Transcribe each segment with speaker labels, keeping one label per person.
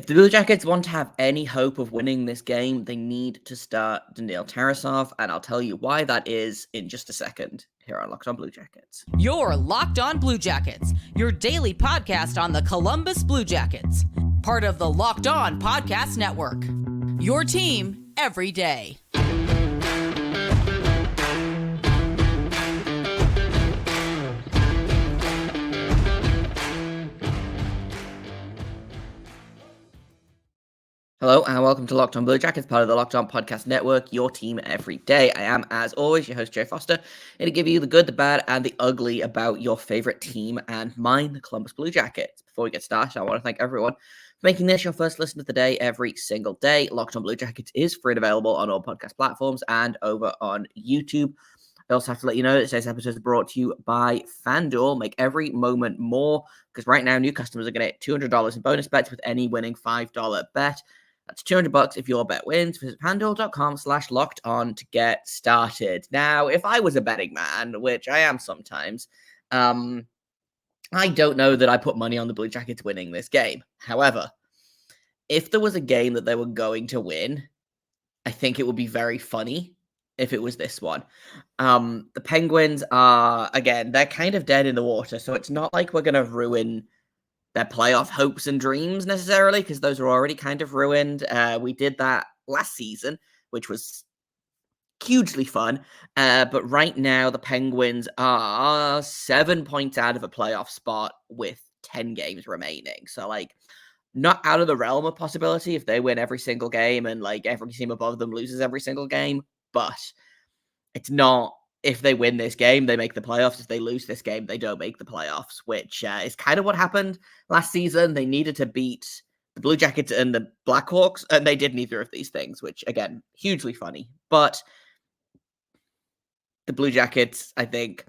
Speaker 1: If the Blue Jackets want to have any hope of winning this game, they need to start Daniil Tarasov, and I'll tell you why that is in just a second here on Locked On Blue Jackets.
Speaker 2: You're Locked On Blue Jackets, your daily podcast on the Columbus Blue Jackets, part of the Locked On Podcast Network. Your team every day.
Speaker 1: Hello and welcome to Locked On Blue Jackets, part of the Locked On Podcast Network, your team every day. I am, as always, your host, Jay Foster, here to give you the good, the bad, and the ugly about your favorite team and mine, the Columbus Blue Jackets. Before we get started, I want to thank everyone for making this your first listen of the day every single day. Locked On Blue Jackets is free and available on all podcast platforms and over on YouTube. I also have to let you know that today's episode is brought to you by FanDuel. Make every moment more, because right now new customers are going to get $200 in bonus bets with any winning $5 bet. That's $200 if your bet wins. Visit FanDuel.com/locked-on to get started. Now, if I was a betting man, which I am sometimes, I don't know that I put money on the Blue Jackets winning this game. However, if there was a game that they were going to win, I think it would be very funny if it was this one. The Penguins are, again, they're kind of dead in the water, so it's not like we're going to ruin their playoff hopes and dreams necessarily, because those are already kind of ruined. We did that last season, which was hugely fun. But right now, the Penguins are 7 points out of a playoff spot with 10 games remaining. So, not out of the realm of possibility if they win every single game and, every team above them loses every single game. But it's not. If they win this game, they make the playoffs. If they lose this game, they don't make the playoffs, which is kind of what happened last season. They needed to beat the Blue Jackets and the Blackhawks, and they did neither of these things, which, again, hugely funny. But the Blue Jackets, I think,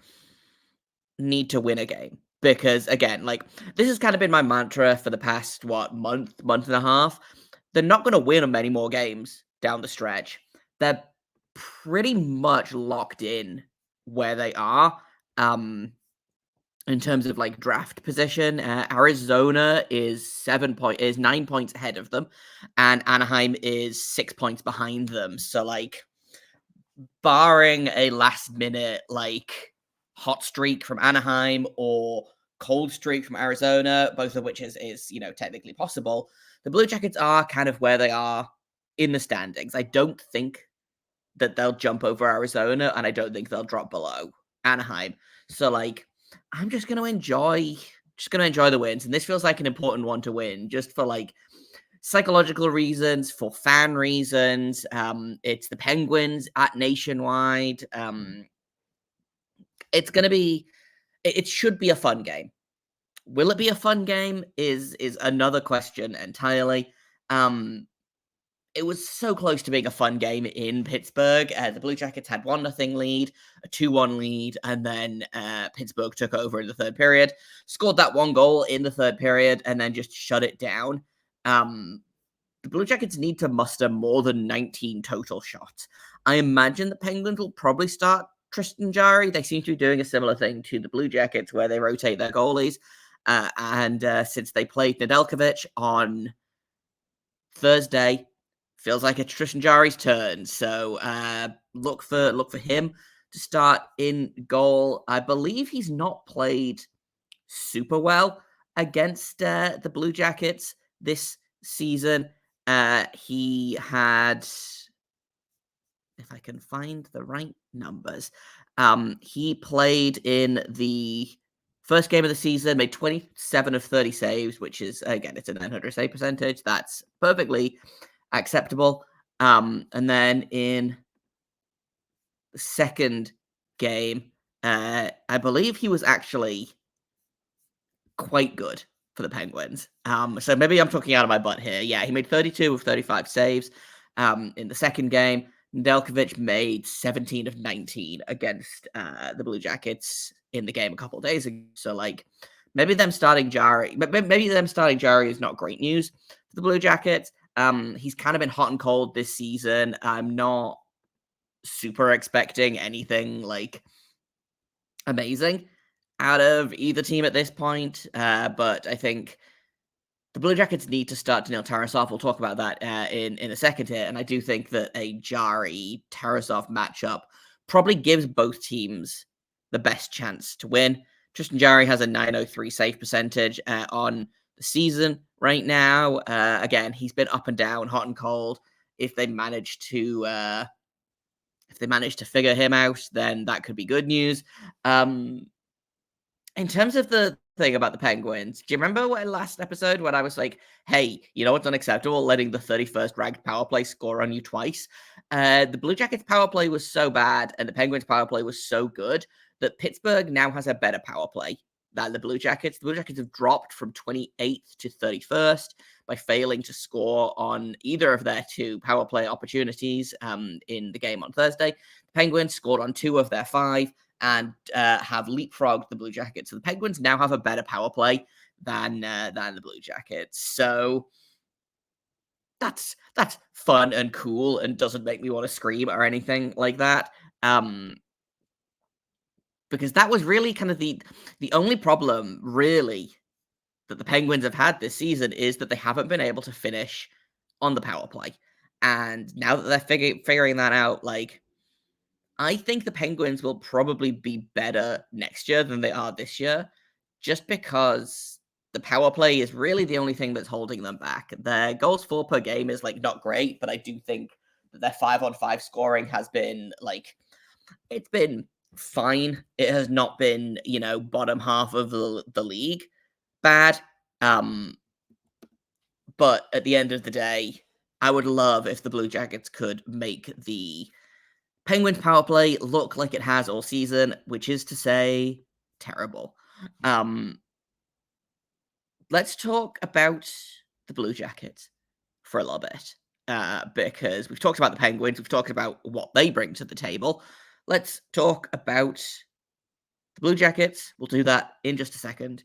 Speaker 1: need to win a game because, again, this has kind of been my mantra for the past, month and a half. They're not going to win many more games down the stretch. They're pretty much locked in where they are in terms of draft position. Arizona is 9 points ahead of them, and Anaheim is 6 points behind them. So barring a last minute hot streak from Anaheim or cold streak from Arizona, both of which is technically possible, the Blue Jackets are kind of where they are in the standings. I don't think that they'll jump over Arizona, and I don't think they'll drop below Anaheim. So, I'm just going to enjoy the wins, and this feels like an important one to win, just for, psychological reasons, for fan reasons. It's the Penguins at Nationwide. It's going to be... It should be a fun game. Will it be a fun game is another question entirely. It was so close to being a fun game in Pittsburgh. The Blue Jackets had 1-0 lead, a 2-1 lead, and then Pittsburgh took over in the third period, scored that one goal in the third period, and then just shut it down. The Blue Jackets need to muster more than 19 total shots. I imagine the Penguins will probably start Tristan Jarry. They seem to be doing a similar thing to the Blue Jackets where they rotate their goalies. And since they played Nedeljkovic on Thursday, feels like it's Tristan Jarry's turn, so look for him to start in goal. I believe he's not played super well against the Blue Jackets this season. He had, if I can find the right numbers, he played in the first game of the season, made 27 of 30 saves, which is, again, it's a 900 save percentage. That's perfectly acceptable. And then in the second game, I believe he was actually quite good for the Penguins. So maybe I'm talking out of my butt here. Yeah, he made 32 of 35 saves in the second game. Nedeljkovic made 17 of 19 against the Blue Jackets in the game a couple of days ago. So, maybe them starting Jarry is not great news for the Blue Jackets. He's kind of been hot and cold this season. I'm not super expecting anything amazing out of either team at this point. But I think The Blue Jackets need to start Daniil Tarasov. We'll talk about that in a second here. And I do think that a Jarry-Tarasov matchup probably gives both teams the best chance to win. Tristan Jarry has a .903 save percentage on the season right now. Again, he's been up and down, hot and cold. If they manage to figure him out, then that could be good news. In terms of the thing about the Penguins, do you remember last episode when I was like, hey, you know what's unacceptable? Letting the 31st ranked power play score on you twice. The Blue Jackets power play was so bad and the Penguins power play was so good that Pittsburgh now has a better power play than the Blue Jackets. The Blue Jackets have dropped from 28th to 31st by failing to score on either of their two power play opportunities in the game on Thursday. The Penguins scored on 2 of their 5 and have leapfrogged the Blue Jackets. So the Penguins now have a better power play than the Blue Jackets. So that's fun and cool and doesn't make me want to scream or anything like that. Because that was really kind of the only problem, really, that the Penguins have had this season is that they haven't been able to finish on the power play. And now that they're figuring that out, like, I think the Penguins will probably be better next year than they are this year, just because the power play is really the only thing that's holding them back. Their goals for per game is like not great, but I do think that their 5-on-5 scoring has been like, it's been fine. It has not been, bottom half of the league bad. But at the end of the day, I would love if the Blue Jackets could make the Penguins power play look like it has all season, which is to say, terrible. Let's talk about the Blue Jackets for a little bit, because we've talked about the Penguins, we've talked about what they bring to the table. Let's talk about the Blue Jackets. We'll do that in just a second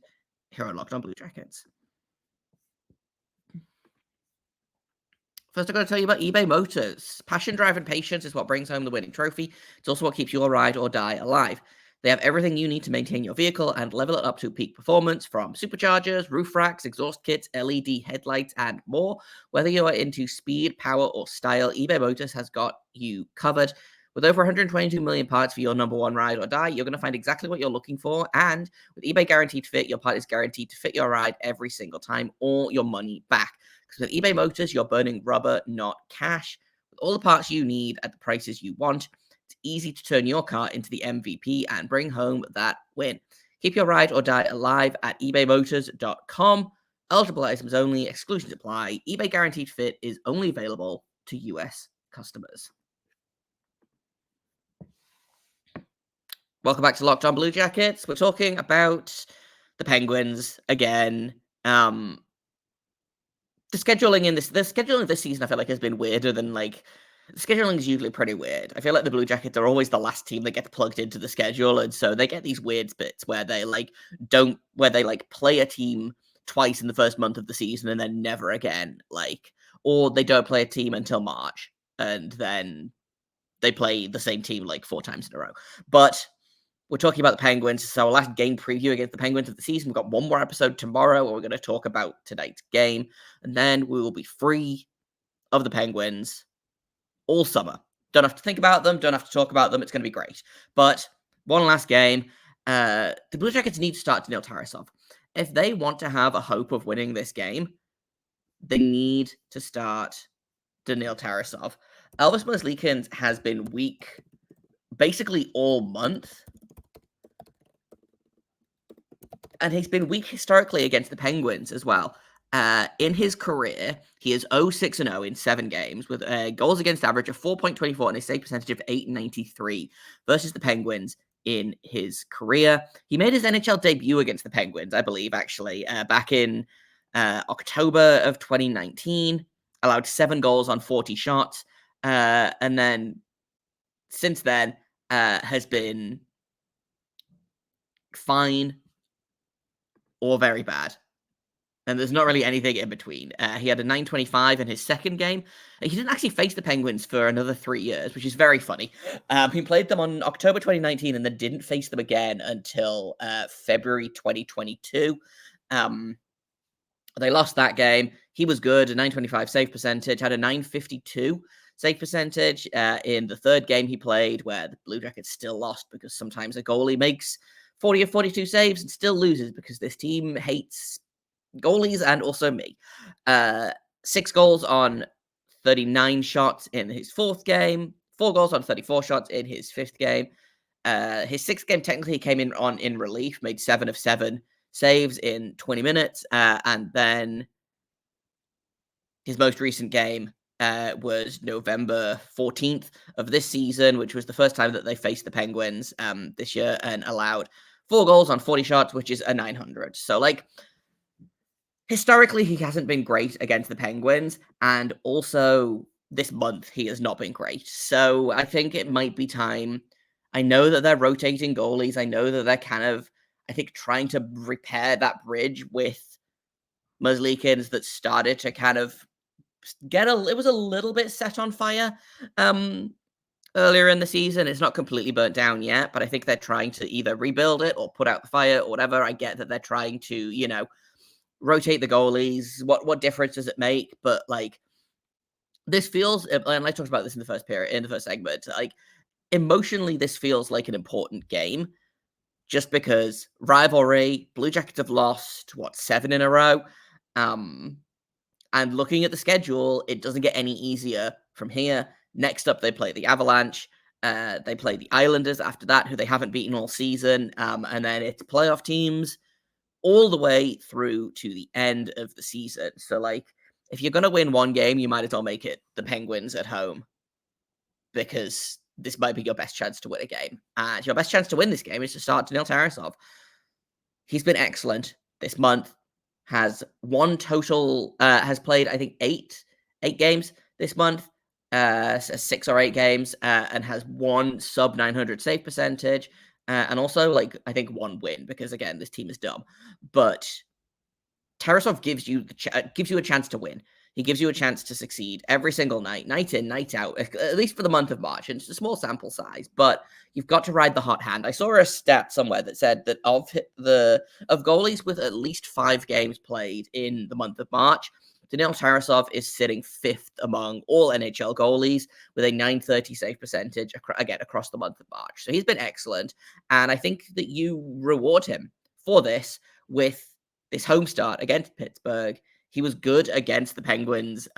Speaker 1: here on Locked On Blue Jackets. First, I've got to tell you about eBay Motors. Passion, drive, and patience is what brings home the winning trophy. It's also what keeps your ride or die alive. They have everything you need to maintain your vehicle and level it up to peak performance, from superchargers, roof racks, exhaust kits, LED headlights, and more. Whether you are into speed, power, or style, eBay Motors has got you covered. With over 122 million parts for your number one ride or die, you're going to find exactly what you're looking for. And with eBay Guaranteed Fit, your part is guaranteed to fit your ride every single time, or your money back. Because with eBay Motors, you're burning rubber, not cash. With all the parts you need at the prices you want, it's easy to turn your car into the MVP and bring home that win. Keep your ride or die alive at ebaymotors.com. Eligible items only, exclusions apply. eBay Guaranteed Fit is only available to US customers. Welcome back to Locked On Blue Jackets. We're talking about the Penguins again. The scheduling this season, I feel like, has been weirder than, like, the scheduling is usually pretty weird. I feel like the Blue Jackets are always the last team that gets plugged into the schedule, and so they get these weird bits where they play a team twice in the first month of the season and then never again, or they don't play a team until March, and then they play the same team like 4 times in a row. But we're talking about the Penguins. So our last game preview against the Penguins of the season. We've got one more episode tomorrow where we're going to talk about tonight's game. And then we will be free of the Penguins all summer. Don't have to think about them. Don't have to talk about them. It's going to be great. But one last game. The Blue Jackets need to start Daniil Tarasov. If they want to have a hope of winning this game, they need to start Daniil Tarasov. Elvis Merzlikins has been weak basically all month. And he's been weak historically against the Penguins as well. In his career, he is 0-6-0 in 7 games with a goals against average of 4.24 and a save percentage of .893 versus the Penguins in his career. He made his NHL debut against the Penguins, I believe, actually, back in October of 2019. Allowed 7 goals on 40 shots. And then since then has been fine or very bad. And there's not really anything in between. He had a .925 in his second game. He didn't actually face the Penguins for another 3 years, which is very funny. He played them on October 2019 and then didn't face them again until February 2022. They lost that game. He was good, a 925 save percentage, had a 952 save percentage in the third game he played, where the Blue Jackets still lost because sometimes a goalie makes 40 or 42 saves and still loses because this team hates goalies and also me. 6 goals on 39 shots in his fourth game, 4 goals on 34 shots in his fifth game. His sixth game technically he came in relief, made 7 of 7 saves in 20 minutes, and then his most recent game was November 14th of this season, which was the first time that they faced the Penguins this year, and allowed 4 goals on 40 shots, which is a 900. So, like, historically, he hasn't been great against the Penguins, and also this month he has not been great. So I think it might be time. I know that they're rotating goalies. I know that they're kind of, I think, trying to repair that bridge with Merzlikins that started to kind of it was a little bit set on fire earlier in the season. It's not completely burnt down yet, but I think they're trying to either rebuild it or put out the fire or whatever. I get that they're trying to, rotate the goalies. What difference does it make? But like, this feels, and I talked about this in the first segment, like, emotionally, this feels like an important game just because rivalry, Blue Jackets have lost, 7 in a row? And looking at the schedule, it doesn't get any easier from here. Next up, they play the Avalanche. They play the Islanders after that, who they haven't beaten all season. And then it's playoff teams all the way through to the end of the season. So, like, if you're going to win one game, you might as well make it the Penguins at home, because this might be your best chance to win a game. And your best chance to win this game is to start Daniil Tarasov. He's been excellent this month. Has played, I think, eight games this month, 6 or 8 games, and has 1 sub 900 save percentage, and also, like, I think 1 win, because again, this team is dumb. But Tarasov gives you a chance to win. He gives you a chance to succeed every single night in, night out, at least for the month of March. And it's a small sample size, but you've got to ride the hot hand. I saw a stat somewhere that said that of goalies with at least 5 games played in the month of March, Daniil Tarasov is sitting 5th among all NHL goalies with a 930 save percentage, again, across the month of March. So he's been excellent. And I think that you reward him for this with this home start against Pittsburgh. He was good against the Penguins.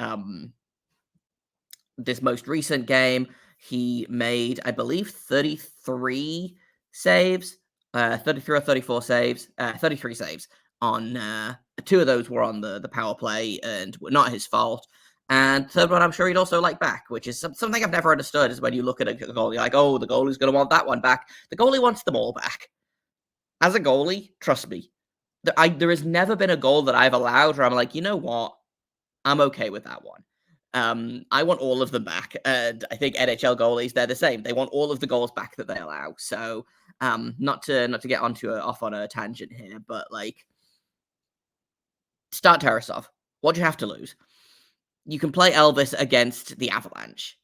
Speaker 1: This most recent game, he made, I believe, 33 saves, 33 or 34 saves, 33 saves on 2 of those were on the power play and were not his fault. And third one, I'm sure he'd also like back, which is something I've never understood, is when you look at a goalie, like, oh, the goalie's going to want that one back. The goalie wants them all back. As a goalie, trust me, there has never been a goal that I've allowed where I'm like, you know what, I'm okay with that one. I want all of them back, and I think NHL goalies, they're the same. They want all of the goals back that they allow. So, not to get off on a tangent here, but like, start Tarasov. What do you have to lose? You can play Elvis against the Avalanche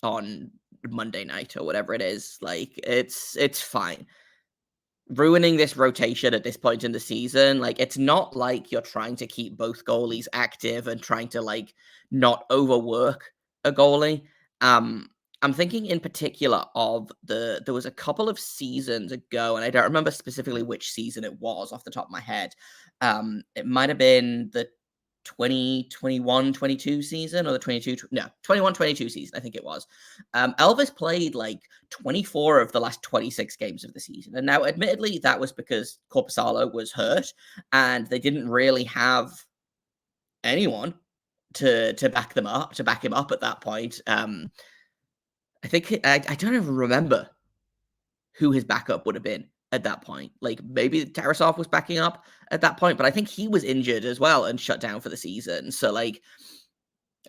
Speaker 1: on Monday night or whatever it is. Like, it's fine. Ruining this rotation at this point in the season, like, it's not like you're trying to keep both goalies active and trying to, like, not overwork a goalie. I'm thinking in particular of there was a couple of seasons ago, and I don't remember specifically which season it was off the top of my head. It might have been the 2021-22 season, or the 21-22 season, I think it was. Elvis played like 24 of the last 26 games of the season. And now, admittedly, that was because Korpisalo was hurt and they didn't really have anyone to back him up at that point. I think I don't even remember who his backup would have been at that point. Like, maybe Tarasov was backing up at that point, but I think he was injured as well and shut down for the season. So, like,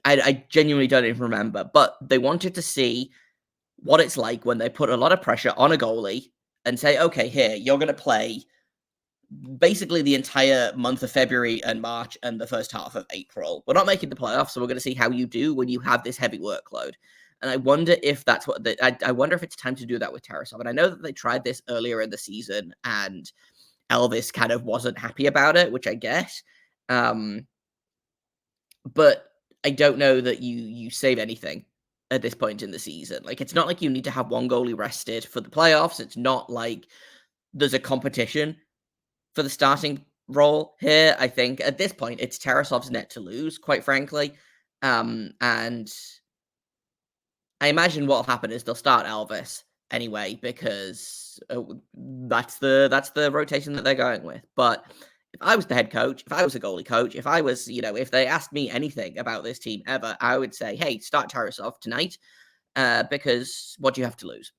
Speaker 1: I genuinely don't even remember. But they wanted to see what it's like when they put a lot of pressure on a goalie and say, okay, here, you're going to play basically the entire month of February and March and the first half of April. We're not making the playoffs, so we're going to see how you do when you have this heavy workload. And I wonder if that's what I wonder if it's time to do that with Tarasov. And I know that they tried this earlier in the season, and Elvis kind of wasn't happy about it, which I guess. But I don't know that you save anything at this point in the season. Like, it's not like you need to have one goalie rested for the playoffs. It's not like there's a competition for the starting role here. I think at this point, it's Tarasov's net to lose, quite frankly. And I imagine what'll happen is they'll start Elvis anyway, because that's the rotation that they're going with. But if I was the head coach, if I was a goalie coach, if I was, if they asked me anything about this team ever, I would say, hey, start Tarasov tonight, because what do you have to lose?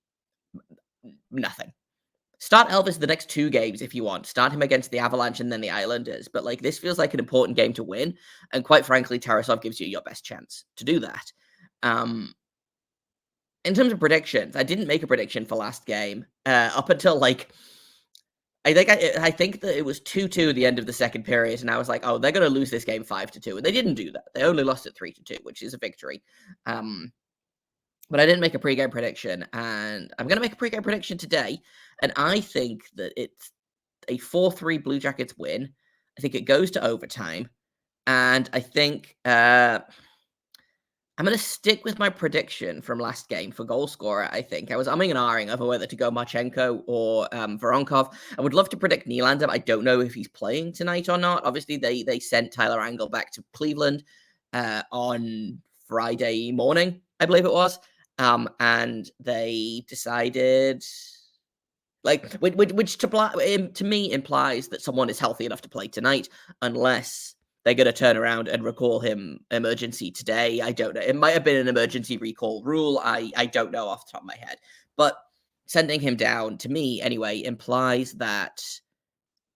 Speaker 1: Nothing. Start Elvis the next 2 games if you want. Start him against the Avalanche and then the Islanders. But, like, this feels like an important game to win. And quite frankly, Tarasov gives you your best chance to do that. In terms of predictions, I didn't make a prediction for last game, up until, like, I think that it was 2-2 at the end of the second period, and I was like, "Oh, they're gonna lose this game 5-2," and they didn't do that. They only lost it 3-2, which is a victory. But I didn't make a pregame prediction, and I'm gonna make a pregame prediction today, and I think that it's a 4-3 Blue Jackets win. I think it goes to overtime, and I think, I'm going to stick with my prediction from last game for goal scorer, I think. I was umming and ahhing over whether to go Marchenko or Voronkov. I would love to predict Nylander. I don't know if he's playing tonight or not. Obviously, they sent Tyler Angle back to Cleveland on Friday morning, I believe it was. And they decided, like, which to me implies that someone is healthy enough to play tonight, unless they're going to turn around and recall him emergency today. I don't know. It might have been an emergency recall rule. I don't know off the top of my head. But sending him down, to me anyway, implies that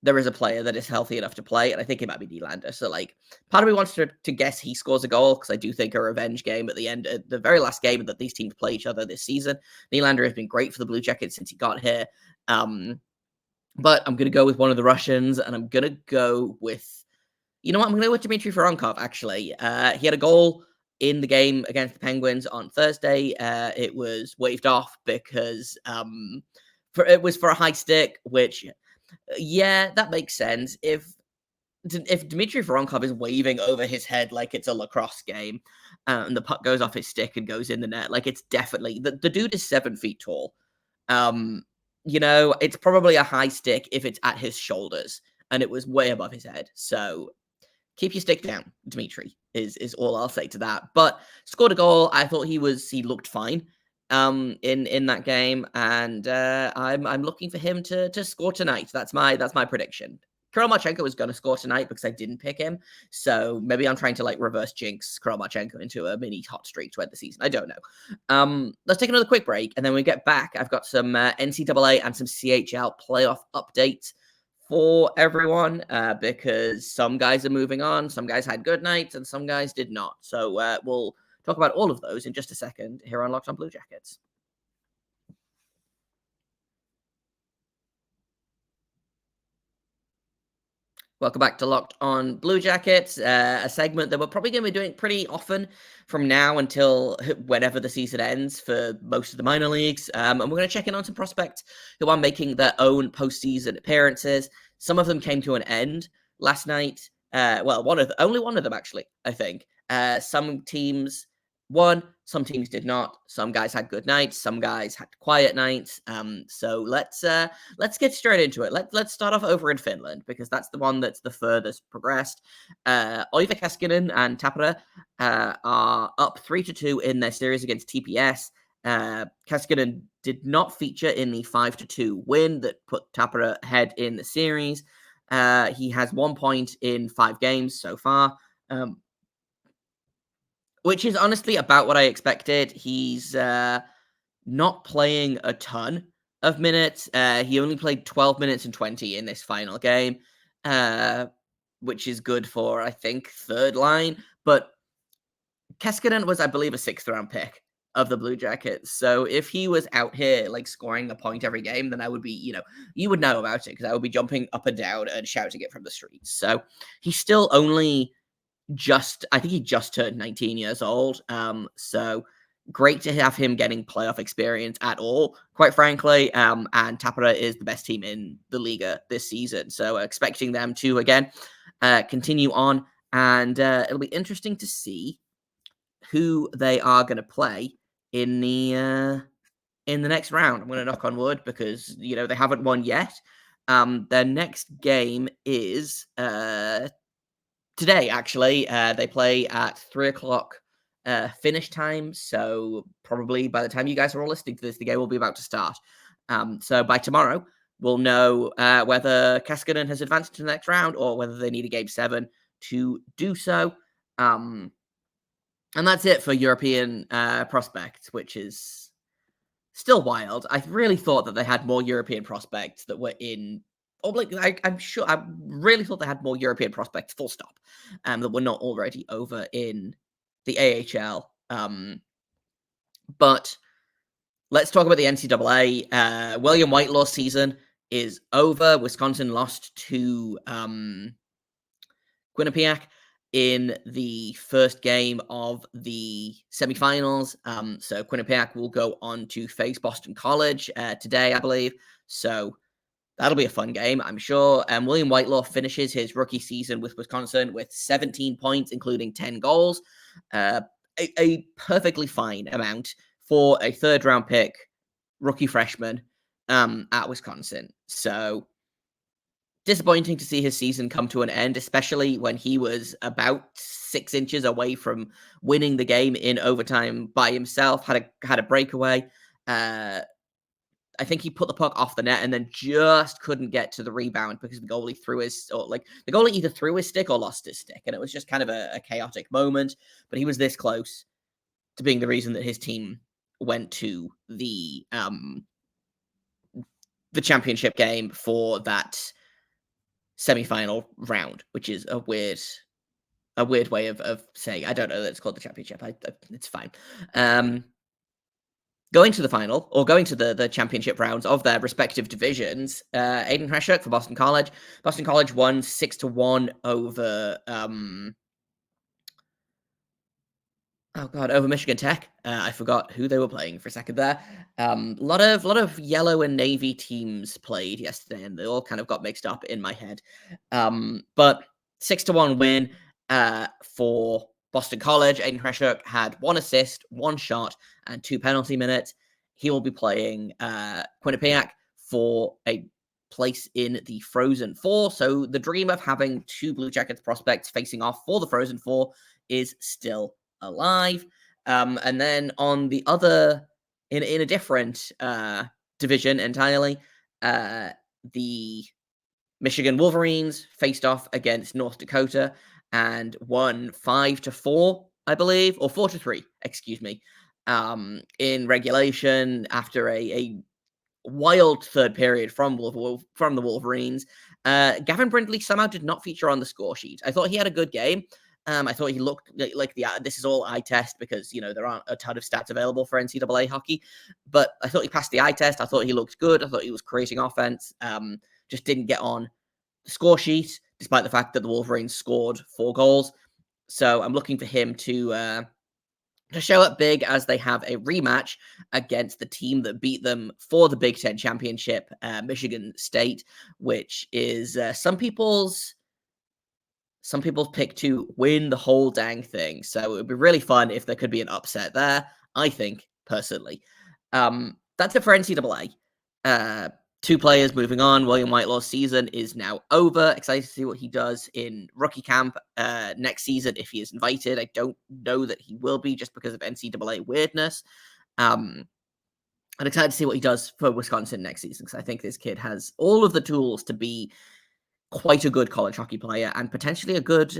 Speaker 1: there is a player that is healthy enough to play, and I think it might be Nylander. So, like, part of me wants to guess he scores a goal, because I do think a revenge game at the end, at the very last game that these teams play each other this season. Nylander has been great for the Blue Jackets since he got here. But I'm going to go with one of the Russians, and I'm going to go with, you know what? I'm going to go with Dmitry Voronkov, actually. He had a goal in the game against the Penguins on Thursday. It was waved off because it was for a high stick, which, yeah, that makes sense. If Dmitry Voronkov is waving over his head like it's a lacrosse game, and the puck goes off his stick and goes in the net, like, it's definitely... The dude is 7 feet tall. It's probably a high stick if it's at his shoulders, and it was way above his head. So keep your stick down, Dmitry, is all I'll say to that. But scored a goal. I thought he looked fine in that game, and I'm looking for him to score tonight. That's my prediction. Kirill Marchenko is going to score tonight because I didn't pick him. So maybe I'm trying to, like, reverse jinx Kirill Marchenko into a mini hot streak to end the season. I don't know. Let's take another quick break, and then when we get back, I've got some NCAA and some CHL playoff updates for everyone, because some guys are moving on, some guys had good nights, and some guys did not. So we'll talk about all of those in just a second here on Locked On Blue Jackets. Welcome back to Locked On Blue Jackets, a segment that we're probably going to be doing pretty often from now until whenever the season ends for most of the minor leagues. And we're going to check in on some prospects who are making their own postseason appearances. Some of them came to an end last night. Only one of them, actually, I think. Some teams won, some teams did not. Some guys had good nights, some guys had quiet nights. So let's get straight into it. Let's start off over in Finland, because that's the one that's the furthest progressed. Oiva Keskinen and Tappara are up 3-2 in their series against TPS. Keskinen did not feature in the 5-2 win that put Tappara ahead in the series. He has 1 point in 5 games so far. Which is honestly about what I expected. He's not playing a ton of minutes. He only played 12 minutes and 20 in this final game, which is good for, I think, third line. But Keskinen was, I believe, a 6th-round pick of the Blue Jackets. So if he was out here, like, scoring a point every game, then I would be, you would know about it, because I would be jumping up and down and shouting it from the streets. So he's still only... I think he just turned 19 years old. So great to have him getting playoff experience at all, quite frankly. And Tappara is the best team in the Liga this season. So expecting them to, again, continue on, and it'll be interesting to see who they are going to play in the next round. I'm going to knock on wood because they haven't won yet. Their next game is today. Actually, they play at 3:00 finish time. So probably by the time you guys are all listening to this, the game will be about to start. So by tomorrow, we'll know whether Kaskinen has advanced to the next round or whether they need a game 7 to do so. And that's it for European prospects, which is still wild. I really thought that they had more European prospects that were in. I really thought they had more European prospects, full stop, that were not already over in the AHL. But let's talk about the NCAA. William Whitelaw's season is over. Wisconsin lost to Quinnipiac in the first game of the semifinals. So Quinnipiac will go on to face Boston College today, I believe. So that'll be a fun game, I'm sure. William Whitelaw finishes his rookie season with Wisconsin with 17 points, including 10 goals. A perfectly fine amount for a third-round pick rookie freshman at Wisconsin. So disappointing to see his season come to an end, especially when he was about 6 inches away from winning the game in overtime by himself. Had a breakaway. I think he put the puck off the net and then just couldn't get to the rebound because the goalie the goalie either threw his stick or lost his stick, and it was just kind of a chaotic moment. But he was this close to being the reason that his team went to the championship game for that semi-final round, which is a weird way of saying. I don't know that it's called the championship. It's fine. Going to the final, or going to the championship rounds of their respective divisions, Aiden Hreshuk for Boston College. Boston College won 6-1 over over Michigan Tech. I forgot who they were playing for a second there. A lot of yellow and navy teams played yesterday, and they all kind of got mixed up in my head. But 6-1 win for Boston College. Aiden Hreshuk had 1 assist, 1 shot, and 2 penalty minutes. He will be playing Quinnipiac for a place in the Frozen Four. So the dream of having 2 Blue Jackets prospects facing off for the Frozen Four is still alive. And then on the other, in a different division entirely, the Michigan Wolverines faced off against North Dakota and won 5-4, I believe, or 4-3, excuse me, in regulation after a wild third period from the Wolverines. Gavin Brindley somehow did not feature on the score sheet. I thought he had a good game. I thought he looked like this is all eye test because, there aren't a ton of stats available for NCAA hockey, but I thought he passed the eye test. I thought he looked good. I thought he was creating offense. Just didn't get on the score sheet, despite the fact that the Wolverines scored 4 goals. So I'm looking for him to show up big as they have a rematch against the team that beat them for the Big Ten championship, Michigan State, which is some people's pick to win the whole dang thing. So it would be really fun if there could be an upset there, I think, personally. That's it for NCAA. 2 players moving on. William Whitelaw's season is now over. Excited to see what he does in rookie camp next season if he is invited. I don't know that he will be just because of NCAA weirdness. I'm excited to see what he does for Wisconsin next season because I think this kid has all of the tools to be quite a good college hockey player and potentially a good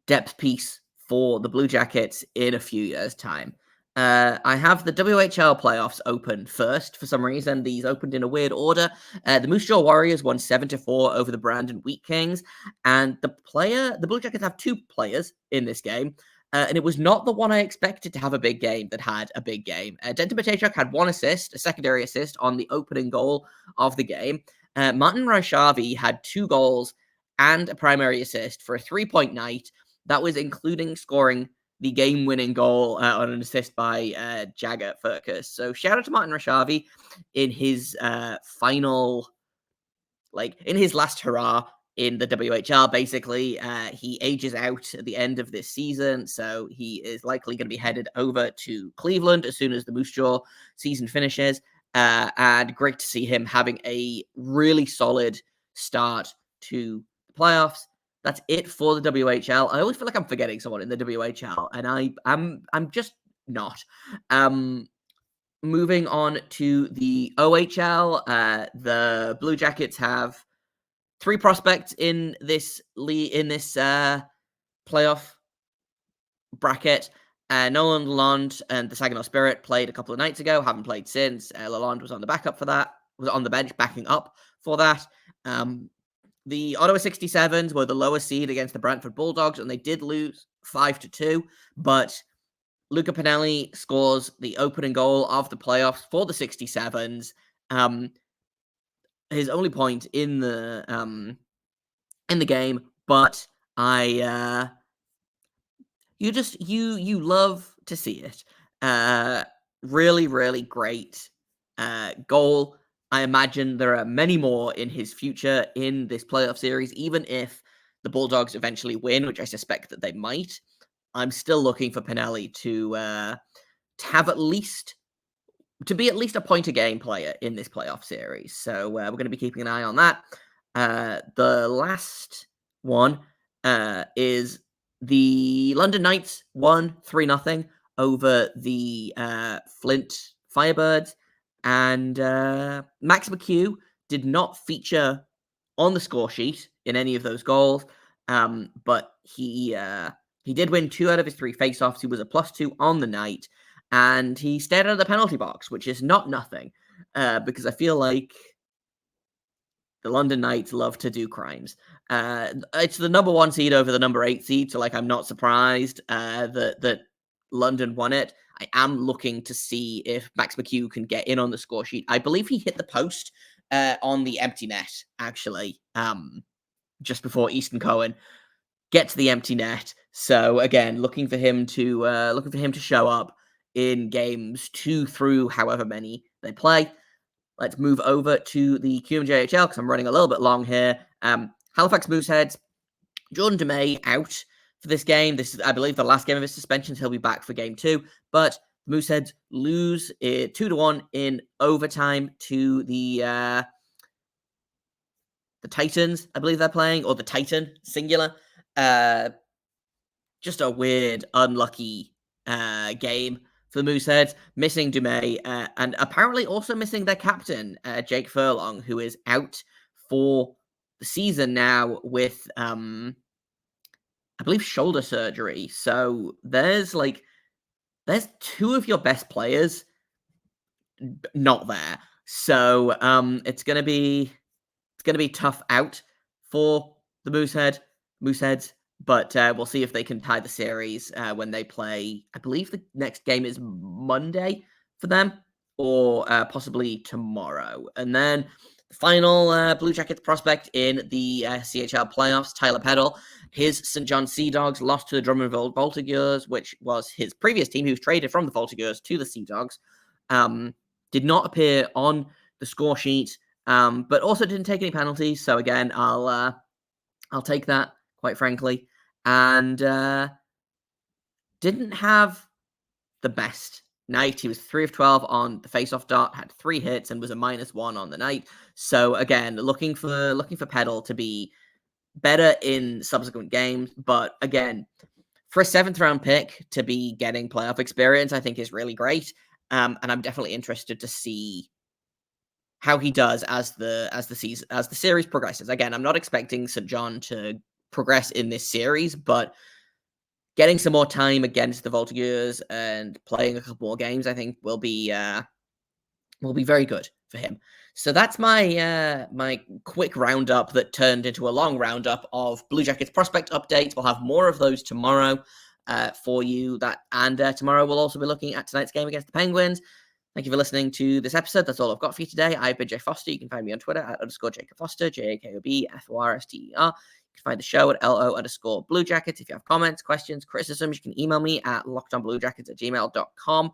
Speaker 1: depth piece for the Blue Jackets in a few years' time. I have the WHL playoffs open first. For some reason, these opened in a weird order. The Moose Jaw Warriors won 7-4 over the Brandon Wheat Kings, and the Blue Jackets have 2 players in this game, and it was not the one I expected to have a big game that had a big game. Denton Matejchuk had 1 assist, a secondary assist on the opening goal of the game. Martin Rysavy had 2 goals and a primary assist for a 3-point night. That was including scoring the game-winning goal on an assist by Jagger Furcus. So shout out to Martin Rysavy in his in his last hurrah in the WHL. Basically, he ages out at the end of this season, so he is likely going to be headed over to Cleveland as soon as the Moose Jaw season finishes. And great to see him having a really solid start to the playoffs. That's it for the WHL. I always feel like I'm forgetting someone in the WHL, and I'm just not. Moving on to the OHL, the Blue Jackets have 3 prospects in this playoff bracket. Nolan Lalonde and the Saginaw Spirit played a couple of nights ago, haven't played since. Lalonde was on the backup for that, was on the bench backing up for that. The Ottawa 67s were the lowest seed against the Brantford Bulldogs, and they did lose 5-2, but Luca Pinelli scores the opening goal of the playoffs for the 67s. His only point in the game, but you love to see it. Really, really great goal. I imagine there are many more in his future in this playoff series, even if the Bulldogs eventually win, which I suspect that they might. I'm still looking for Pinelli to have to be at least a point a game player in this playoff series. So we're going to be keeping an eye on that. The last one is the London Knights won 3-0 over the Flint Firebirds, and Max McHugh did not feature on the score sheet in any of those goals, but he did win 2 out of his 3 faceoffs. He was a +2 on the night, and he stayed out of the penalty box, which is not nothing, because I feel like the London Knights love to do crimes. It's the number 1 seed over the number 8 seed, so like I'm not surprised that London won it. I am looking to see if Max McHugh can get in on the score sheet. I believe he hit the post on the empty net, actually, just before Easton Cohen get to the empty net. So again, looking for him to show up in games 2 through however many they play. Let's move over to the QMJHL because I'm running a little bit long here. Halifax Mooseheads, Jordan DeMay out for this game. This is, I believe, the last game of his suspension. He'll be back for game 2. But the Mooseheads lose 2-1 in overtime to the Titans, I believe they're playing, or the Titan, singular. Just a weird, unlucky game for the Mooseheads, missing Dumais, and apparently also missing their captain, Jake Furlong, who is out for the season now with, I believe, shoulder surgery. So there's 2 of your best players not there. So it's gonna be tough out for the Mooseheads. But we'll see if they can tie the series when they play. I believe the next game is Monday for them, or possibly tomorrow. And then the final Blue Jackets prospect in the CHL playoffs, Tyler Peddle. His St. John Sea Dogs lost to the Drummondville Voltigeurs, which was his previous team. He was traded from the Voltigeurs to the Sea Dogs. Did not appear on the score sheet, but also didn't take any penalties. So again, I'll take that, quite frankly. And didn't have the best night. He was 3 of 12 on the face-off dot, had 3 hits, and was a -1 on the night. So again, looking for Peddle to be better in subsequent games. But again, for a 7th round pick to be getting playoff experience, I think is really great. And I'm definitely interested to see how he does as the series progresses. Again, I'm not expecting St. John to progress in this series, but getting some more time against the Voltigeurs and playing a couple more games, I think will be very good for him. So that's my my quick roundup that turned into a long roundup of Blue Jackets prospect updates. We'll have more of those tomorrow for you. Tomorrow we'll also be looking at tonight's game against the Penguins. Thank you for listening to this episode. That's all I've got for you today. I've been Jay Foster. You can find me on Twitter at _Jacob Foster, JAKOBFORSTER. You can find the show at LO_Blue Jackets. If you have comments, questions, criticisms, you can email me at lockedonbluejackets@gmail.com.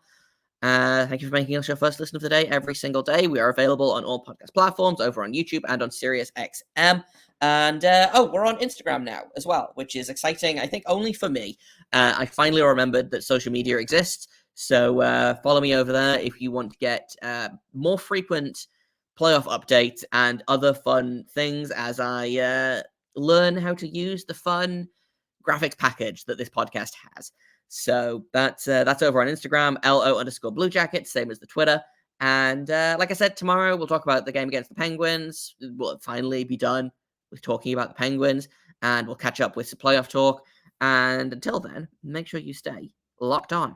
Speaker 1: Thank you for making us your first listen of the day every single day. We are available on all podcast platforms, over on YouTube and on SiriusXM. And we're on Instagram now as well, which is exciting. I think only for me. I finally remembered that social media exists. So follow me over there if you want to get more frequent playoff updates and other fun things as I learn how to use the fun graphics package that this podcast has. So that's over on Instagram, LO_Blue Jackets, same as the Twitter. And like I said, tomorrow we'll talk about the game against the Penguins. We'll finally be done with talking about the Penguins, and we'll catch up with some playoff talk. And until then, make sure you stay locked on.